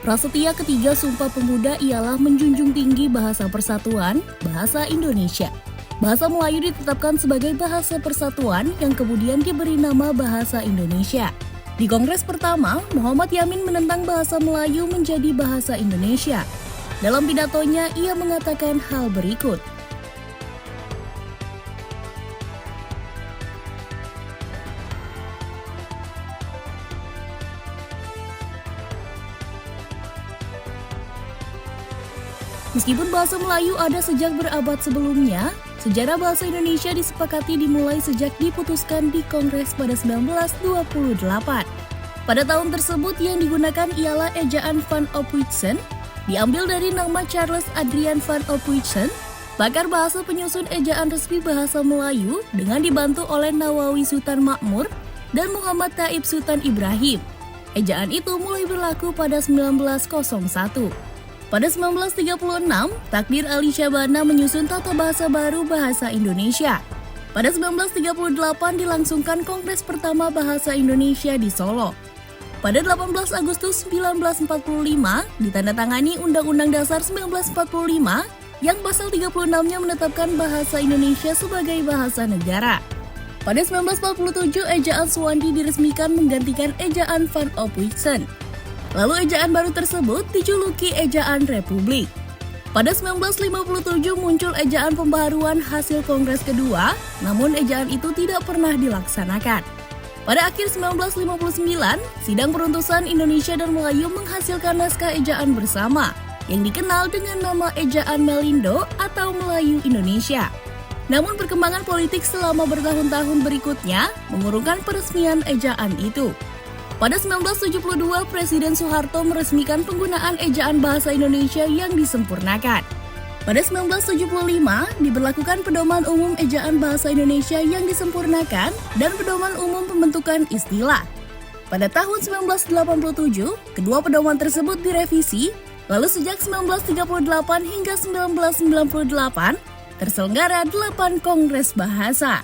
Prasetya ketiga Sumpah Pemuda ialah menjunjung tinggi bahasa persatuan, bahasa Indonesia. Bahasa Melayu ditetapkan sebagai bahasa persatuan yang kemudian diberi nama bahasa Indonesia. Di Kongres pertama, Muhammad Yamin menentang bahasa Melayu menjadi bahasa Indonesia. Dalam pidatonya, ia mengatakan hal berikut. Meskipun bahasa Melayu ada sejak berabad sebelumnya, sejarah bahasa Indonesia disepakati dimulai sejak diputuskan di Kongres pada 1928. Pada tahun tersebut yang digunakan ialah ejaan Van Ophuijsen, diambil dari nama Charles Adrian Van Ophuijsen, pakar bahasa penyusun ejaan resmi bahasa Melayu dengan dibantu oleh Nawawi Sultan Makmur dan Muhammad Taib Sultan Ibrahim. Ejaan itu mulai berlaku pada 1901. Pada 1936, Takdir Ali Syabana menyusun tata bahasa baru bahasa Indonesia. Pada 1938 dilangsungkan Kongres pertama Bahasa Indonesia di Solo. Pada 18 Agustus 1945 ditandatangani Undang-Undang Dasar 1945 yang pasal 36-nya menetapkan bahasa Indonesia sebagai bahasa negara. Pada 1947 ejaan Suwandi diresmikan menggantikan ejaan Van Ophuijsen. Lalu ejaan baru tersebut dijuluki ejaan Republik. Pada 1957 muncul ejaan pembaharuan hasil Kongres kedua, namun ejaan itu tidak pernah dilaksanakan. Pada akhir 1959, Sidang Peruntusan Indonesia dan Melayu menghasilkan naskah ejaan bersama, yang dikenal dengan nama ejaan Melindo atau Melayu Indonesia. Namun perkembangan politik selama bertahun-tahun berikutnya mengurungkan peresmian ejaan itu. Pada 1972, Presiden Soeharto meresmikan penggunaan ejaan bahasa Indonesia yang disempurnakan. Pada 1975, diberlakukan Pedoman Umum Ejaan Bahasa Indonesia yang disempurnakan dan Pedoman Umum Pembentukan Istilah. Pada tahun 1987, kedua pedoman tersebut direvisi, lalu sejak 1938 hingga 1998, terselenggara 8 Kongres Bahasa.